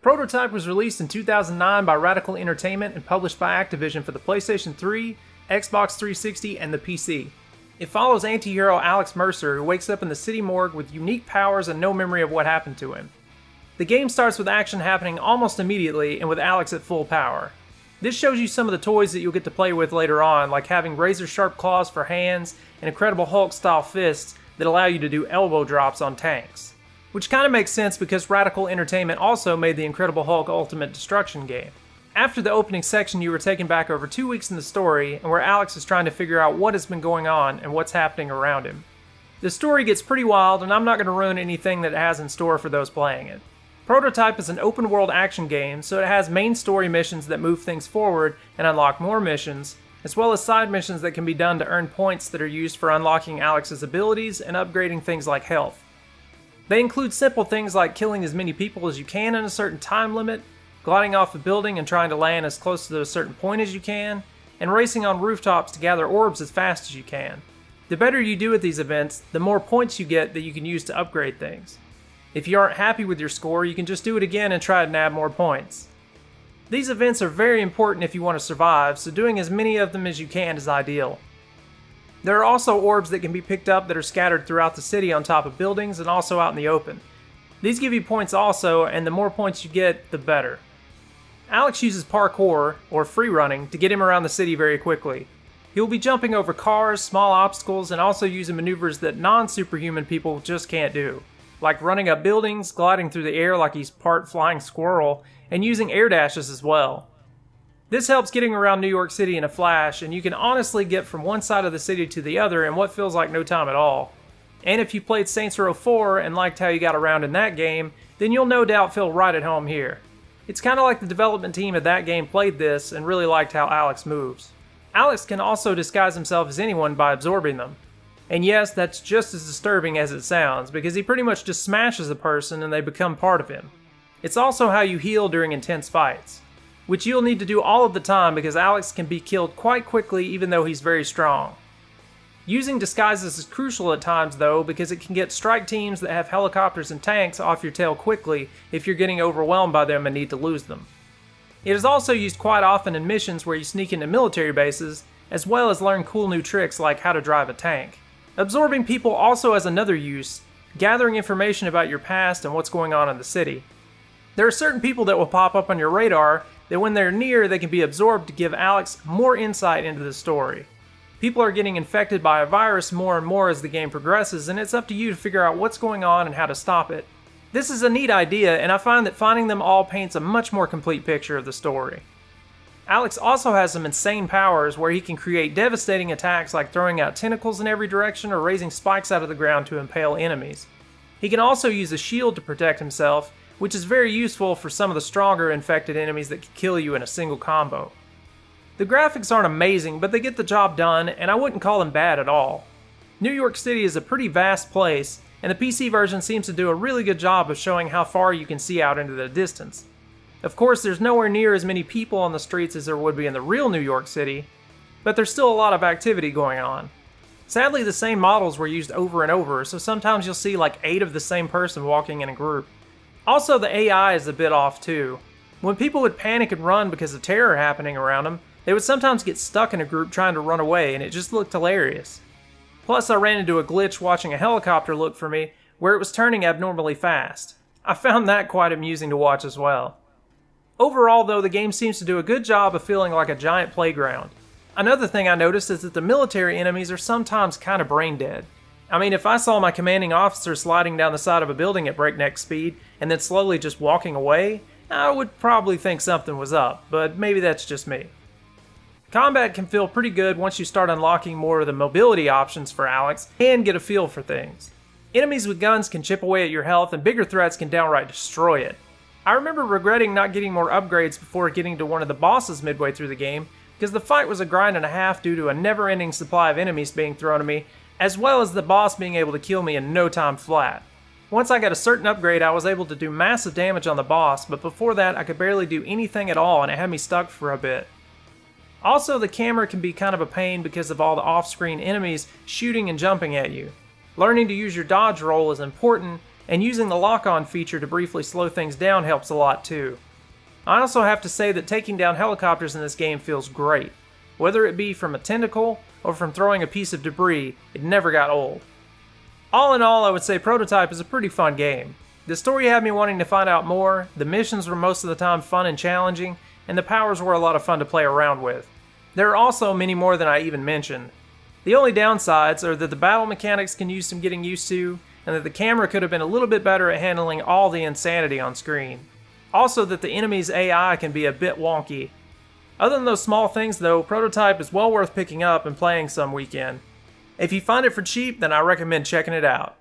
Prototype was released in 2009 by Radical Entertainment and published by Activision for the PlayStation 3, Xbox 360, and the PC. It follows anti-hero Alex Mercer, who wakes up in the city morgue with unique powers and no memory of what happened to him. The game starts with action happening almost immediately and with Alex at full power. This shows you some of the toys that you'll get to play with later on, like having razor-sharp claws for hands and Incredible Hulk-style fists that allow you to do elbow drops on tanks. Which kind of makes sense because Radical Entertainment also made the Incredible Hulk Ultimate Destruction game. After the opening section, you were taken back over 2 weeks in the story, and where Alex is trying to figure out what has been going on and what's happening around him. The story gets pretty wild, and I'm not going to ruin anything that it has in store for those playing it. Prototype is an open-world action game, so it has main story missions that move things forward and unlock more missions, as well as side missions that can be done to earn points that are used for unlocking Alex's abilities and upgrading things like health. They include simple things like killing as many people as you can in a certain time limit, gliding off a building and trying to land as close to a certain point as you can, and racing on rooftops to gather orbs as fast as you can. The better you do at these events, the more points you get that you can use to upgrade things. If you aren't happy with your score, you can just do it again and try to nab more points. These events are very important if you want to survive, so doing as many of them as you can is ideal. There are also orbs that can be picked up that are scattered throughout the city on top of buildings and also out in the open. These give you points also, and the more points you get, the better. Alex uses parkour, or free running, to get him around the city very quickly. He will be jumping over cars, small obstacles, and also using maneuvers that non-superhuman people just can't do, like running up buildings, gliding through the air like he's part flying squirrel, and using air dashes as well. This helps getting around New York City in a flash, and you can honestly get from one side of the city to the other in what feels like no time at all. And if you played Saints Row 4 and liked how you got around in that game, then you'll no doubt feel right at home here. It's kind of like the development team of that game played this and really liked how Alex moves. Alex can also disguise himself as anyone by absorbing them. And yes, that's just as disturbing as it sounds, because he pretty much just smashes a person and they become part of him. It's also how you heal during intense fights, which you'll need to do all of the time because Alex can be killed quite quickly even though he's very strong. Using disguises is crucial at times though, because it can get strike teams that have helicopters and tanks off your tail quickly if you're getting overwhelmed by them and need to lose them. It is also used quite often in missions where you sneak into military bases, as well as learn cool new tricks like how to drive a tank. Absorbing people also has another use, gathering information about your past and what's going on in the city. There are certain people that will pop up on your radar that when they're near they can be absorbed to give Alex more insight into the story. People are getting infected by a virus more and more as the game progresses, and it's up to you to figure out what's going on and how to stop it. This is a neat idea, and I find that finding them all paints a much more complete picture of the story. Alex also has some insane powers where he can create devastating attacks like throwing out tentacles in every direction or raising spikes out of the ground to impale enemies. He can also use a shield to protect himself, which is very useful for some of the stronger infected enemies that can kill you in a single combo. The graphics aren't amazing, but they get the job done, and I wouldn't call them bad at all. New York City is a pretty vast place, and the PC version seems to do a really good job of showing how far you can see out into the distance. Of course, there's nowhere near as many people on the streets as there would be in the real New York City, but there's still a lot of activity going on. Sadly, the same models were used over and over, so sometimes you'll see like 8 of the same person walking in a group. Also, the AI is a bit off too. When people would panic and run because of terror happening around them, they would sometimes get stuck in a group trying to run away, and it just looked hilarious. Plus, I ran into a glitch watching a helicopter look for me where it was turning abnormally fast. I found that quite amusing to watch as well. Overall though, the game seems to do a good job of feeling like a giant playground. Another thing I noticed is that the military enemies are sometimes kind of brain dead. I mean, if I saw my commanding officer sliding down the side of a building at breakneck speed and then slowly just walking away, I would probably think something was up, but maybe that's just me. Combat can feel pretty good once you start unlocking more of the mobility options for Alex and get a feel for things. Enemies with guns can chip away at your health, and bigger threats can downright destroy it. I remember regretting not getting more upgrades before getting to one of the bosses midway through the game, because the fight was a grind and a half due to a never-ending supply of enemies being thrown at me, as well as the boss being able to kill me in no time flat. Once I got a certain upgrade, I was able to do massive damage on the boss, but before that I could barely do anything at all and it had me stuck for a bit. Also, the camera can be kind of a pain because of all the off-screen enemies shooting and jumping at you. Learning to use your dodge roll is important, and using the lock-on feature to briefly slow things down helps a lot too. I also have to say that taking down helicopters in this game feels great. Whether it be from a tentacle or from throwing a piece of debris, it never got old. All in all, I would say Prototype is a pretty fun game. The story had me wanting to find out more, the missions were most of the time fun and challenging, and the powers were a lot of fun to play around with. There are also many more than I even mentioned. The only downsides are that the battle mechanics can use some getting used to, and that the camera could have been a little bit better at handling all the insanity on screen. Also that the enemy's AI can be a bit wonky. Other than those small things though, Prototype is well worth picking up and playing some weekend. If you find it for cheap, then I recommend checking it out.